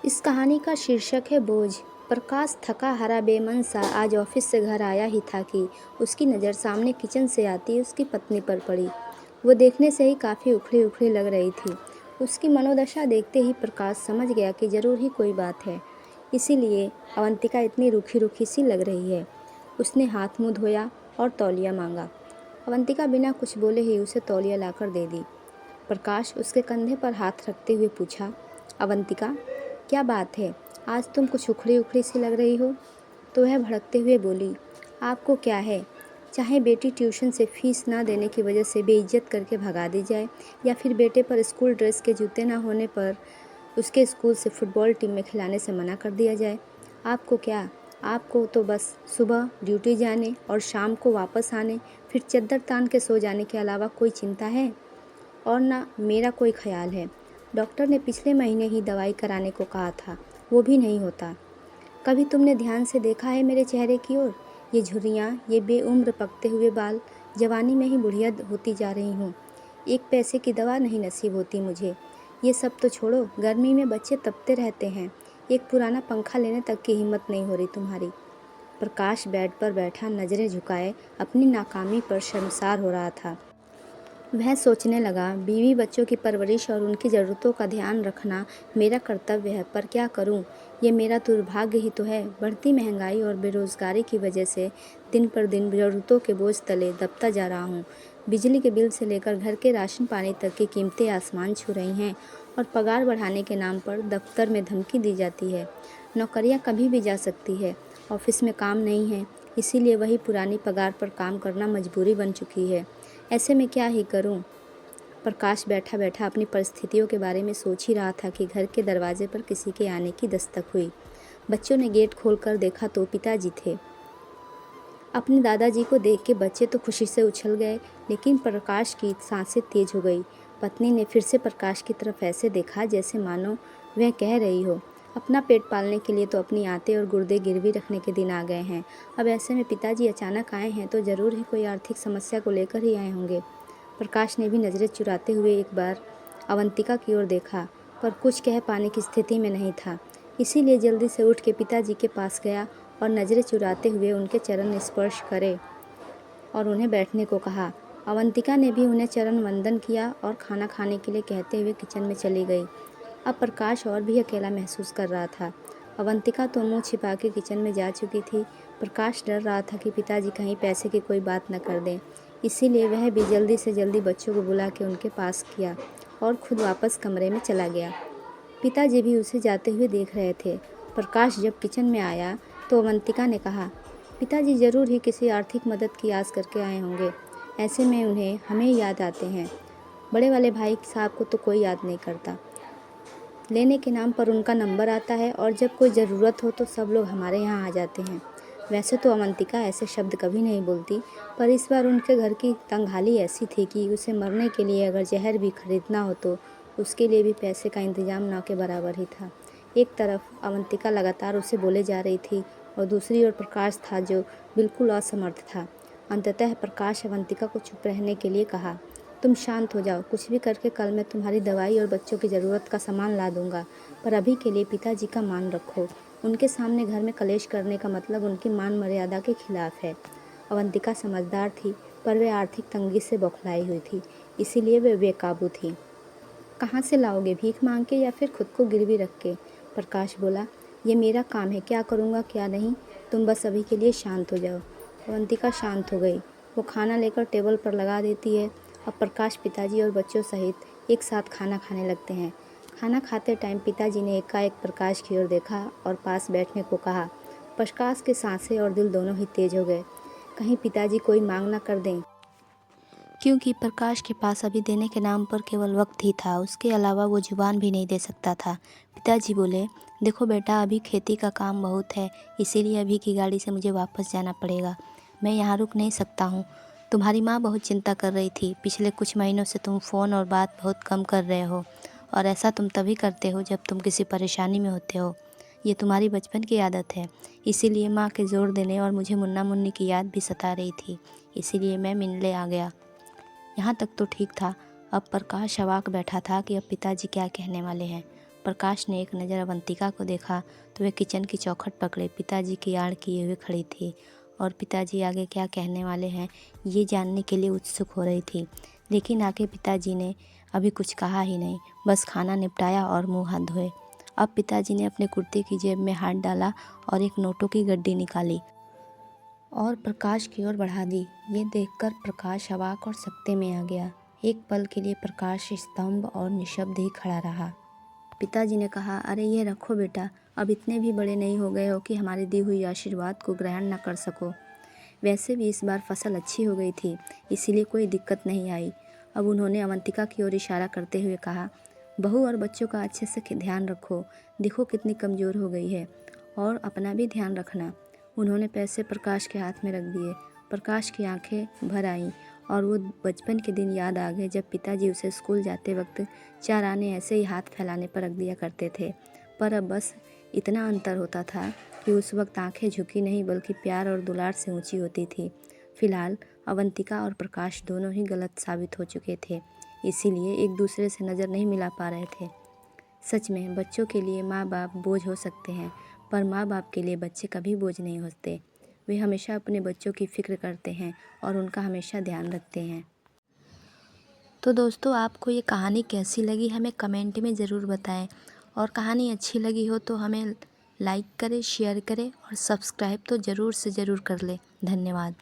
इस कहानी का शीर्षक है बोझ। प्रकाश थका हारा बेमन सा आज ऑफिस से घर आया ही था कि उसकी नज़र सामने किचन से आती उसकी पत्नी पर पड़ी। वो देखने से ही काफ़ी उखड़ी उखड़ी लग रही थी। उसकी मनोदशा देखते ही प्रकाश समझ गया कि ज़रूर ही कोई बात है, इसीलिए अवंतिका इतनी रूखी रूखी सी लग रही है। उसने हाथ मुँह धोया और तौलिया मांगा। अवंतिका बिना कुछ बोले ही उसे तौलिया लाकर दे दी। प्रकाश उसके कंधे पर हाथ रखते हुए पूछा, अवंतिका, क्या बात है, आज तुम कुछ उखड़ी उखड़ी सी लग रही हो। तो वह भड़कते हुए बोली, आपको क्या है, चाहे बेटी ट्यूशन से फीस ना देने की वजह से बेइज्जत करके भगा दी जाए, या फिर बेटे पर स्कूल ड्रेस के जूते ना होने पर उसके स्कूल से फुटबॉल टीम में खिलाने से मना कर दिया जाए। आपको क्या, आपको तो बस सुबह ड्यूटी जाने और शाम को वापस आने, फिर चद्दर तान के सो जाने के अलावा कोई चिंता है। और ना मेरा कोई ख्याल है। डॉक्टर ने पिछले महीने ही दवाई कराने को कहा था, वो भी नहीं होता। कभी तुमने ध्यान से देखा है मेरे चेहरे की ओर? ये झुर्रियाँ, ये बेउम्र पकते हुए बाल, जवानी में ही बुढ़िया होती जा रही हूँ। एक पैसे की दवा नहीं नसीब होती मुझे। ये सब तो छोड़ो, गर्मी में बच्चे तपते रहते हैं, एक पुराना पंखा लेने तक की हिम्मत नहीं हो रही तुम्हारी। प्रकाश बेड पर बैठा नज़रें झुकाए अपनी नाकामी पर शर्मसार हो रहा था। वह सोचने लगा, बीवी बच्चों की परवरिश और उनकी ज़रूरतों का ध्यान रखना मेरा कर्तव्य है, पर क्या करूं? ये मेरा दुर्भाग्य ही तो है। बढ़ती महंगाई और बेरोज़गारी की वजह से दिन पर दिन ज़रूरतों के बोझ तले दबता जा रहा हूं। बिजली के बिल से लेकर घर के राशन पानी तक की कीमतें आसमान छू रही हैं और पगार बढ़ाने के नाम पर दफ्तर में धमकी दी जाती है। नौकरियां कभी भी जा सकती है, ऑफिस में काम नहीं है, इसीलिए वही पुरानी पगार पर काम करना मजबूरी बन चुकी है। ऐसे में क्या ही करूं? प्रकाश बैठा बैठा अपनी परिस्थितियों के बारे में सोच ही रहा था कि घर के दरवाजे पर किसी के आने की दस्तक हुई। बच्चों ने गेट खोलकर देखा तो पिताजी थे। अपने दादाजी को देख के बच्चे तो खुशी से उछल गए, लेकिन प्रकाश की सांसें तेज हो गई। पत्नी ने फिर से प्रकाश की तरफ ऐसे देखा जैसे मानो वह कह रही हो, अपना पेट पालने के लिए तो अपनी आंतें और गुर्दे गिरवी रखने के दिन आ गए हैं। अब ऐसे में पिताजी अचानक आए हैं तो ज़रूर ही कोई आर्थिक समस्या को लेकर ही आए होंगे। प्रकाश ने भी नज़रें चुराते हुए एक बार अवंतिका की ओर देखा, पर कुछ कह पाने की स्थिति में नहीं था। इसीलिए जल्दी से उठ के पिताजी के पास गया और नज़रें चुराते हुए उनके चरण स्पर्श करे और उन्हें बैठने को कहा। अवंतिका ने भी उन्हें चरण वंदन किया और खाना खाने के लिए कहते हुए किचन में चली गई। अब प्रकाश और भी अकेला महसूस कर रहा था। अवंतिका तो मुंह छिपा के किचन में जा चुकी थी। प्रकाश डर रहा था कि पिताजी कहीं पैसे की कोई बात न कर दें, इसीलिए वह भी जल्दी से जल्दी बच्चों को बुला के उनके पास किया और खुद वापस कमरे में चला गया। पिताजी भी उसे जाते हुए देख रहे थे। प्रकाश जब किचन में आया तो अवंतिका ने कहा, पिताजी ज़रूर ही किसी आर्थिक मदद की आस करके आए होंगे। ऐसे में उन्हें हमें याद आते हैं। बड़े वाले भाई साहब को तो कोई याद नहीं करता। लेने के नाम पर उनका नंबर आता है और जब कोई ज़रूरत हो तो सब लोग हमारे यहाँ आ जाते हैं। वैसे तो अवंतिका ऐसे शब्द कभी नहीं बोलती, पर इस बार उनके घर की तंगहाली ऐसी थी कि उसे मरने के लिए अगर जहर भी खरीदना हो तो उसके लिए भी पैसे का इंतजाम ना के बराबर ही था। एक तरफ अवंतिका लगातार उसे बोले जा रही थी और दूसरी ओर प्रकाश था जो बिल्कुल असमर्थ था। अंततः प्रकाश अवंतिका को चुप रहने के लिए कहा, तुम शांत हो जाओ, कुछ भी करके कल मैं तुम्हारी दवाई और बच्चों की ज़रूरत का सामान ला दूंगा, पर अभी के लिए पिताजी का मान रखो। उनके सामने घर में कलेश करने का मतलब उनकी मान मर्यादा के खिलाफ है। अवंतिका समझदार थी, पर वे आर्थिक तंगी से बौखलाई हुई थी, इसीलिए वे बेकाबू थी। कहाँ से लाओगे, भीख मांग के या फिर खुद को गिरवी रख के? प्रकाश बोला, ये मेरा काम है, क्या करूँगा क्या नहीं, तुम बस अभी के लिए शांत हो जाओ। अवंतिका शांत हो गई। वो खाना लेकर टेबल पर लगा देती है। अब प्रकाश पिताजी और बच्चों सहित एक साथ खाना खाने लगते हैं। खाना खाते टाइम पिताजी ने एकाएक प्रकाश की ओर देखा और पास बैठने को कहा। प्रकाश के सांसें और दिल दोनों ही तेज हो गए, कहीं पिताजी कोई मांग ना कर दें, क्योंकि प्रकाश के पास अभी देने के नाम पर केवल वक्त ही था, उसके अलावा वो जुबान भी नहीं दे सकता था। पिताजी बोले, देखो बेटा, अभी खेती का काम बहुत है, इसीलिए अभी की गाड़ी से मुझे वापस जाना पड़ेगा, मैं यहाँ रुक नहीं सकता हूँ। तुम्हारी माँ बहुत चिंता कर रही थी, पिछले कुछ महीनों से तुम फ़ोन और बात बहुत कम कर रहे हो, और ऐसा तुम तभी करते हो जब तुम किसी परेशानी में होते हो। ये तुम्हारी बचपन की आदत है, इसीलिए माँ के जोर देने और मुझे मुन्ना मुन्नी की याद भी सता रही थी, इसीलिए मैं मिलने आ गया। यहाँ तक तो ठीक था। अब प्रकाश अवाक बैठा था कि अब पिताजी क्या कहने वाले हैं। प्रकाश ने एक नज़र अवंतिका को देखा तो वह किचन की चौखट पकड़े पिताजी की आड़ किए हुए खड़ी थी और पिताजी आगे क्या कहने वाले हैं ये जानने के लिए उत्सुक हो रही थी। लेकिन आगे पिताजी ने अभी कुछ कहा ही नहीं, बस खाना निपटाया और मुंह हाथ धोए। अब पिताजी ने अपने कुर्ते की जेब में हाथ डाला और एक नोटों की गड्डी निकाली और प्रकाश की ओर बढ़ा दी। ये देखकर प्रकाश अवाक और सकते में आ गया। एक पल के लिए प्रकाश स्तंभ और निशब्द ही खड़ा रहा। पिताजी ने कहा, अरे ये रखो बेटा, अब इतने भी बड़े नहीं हो गए हो कि हमारी दी हुई आशीर्वाद को ग्रहण न कर सको। वैसे भी इस बार फसल अच्छी हो गई थी, इसीलिए कोई दिक्कत नहीं आई। अब उन्होंने अवंतिका की ओर इशारा करते हुए कहा, बहू और बच्चों का अच्छे से ध्यान रखो, देखो कितनी कमज़ोर हो गई है, और अपना भी ध्यान रखना। उन्होंने पैसे प्रकाश के हाथ में रख दिए। प्रकाश की आंखें भर आईं और वो बचपन के दिन याद आ गए जब पिताजी उसे स्कूल जाते वक्त 4 आने ऐसे ही हाथ फैलाने पर रख दिया करते थे। पर अब बस इतना अंतर होता था कि उस वक्त आंखें झुकी नहीं बल्कि प्यार और दुलार से ऊंची होती थी। फिलहाल अवंतिका और प्रकाश दोनों ही गलत साबित हो चुके थे, इसीलिए एक दूसरे से नज़र नहीं मिला पा रहे थे। सच में बच्चों के लिए माँ बाप बोझ हो सकते हैं, पर माँ बाप के लिए बच्चे कभी बोझ नहीं होते। वे हमेशा अपने बच्चों की फ़िक्र करते हैं और उनका हमेशा ध्यान रखते हैं। तो दोस्तों, आपको ये कहानी कैसी लगी हमें कमेंट में ज़रूर बताएं, और कहानी अच्छी लगी हो तो हमें लाइक करें, शेयर करें और सब्सक्राइब तो ज़रूर से ज़रूर कर लें। धन्यवाद।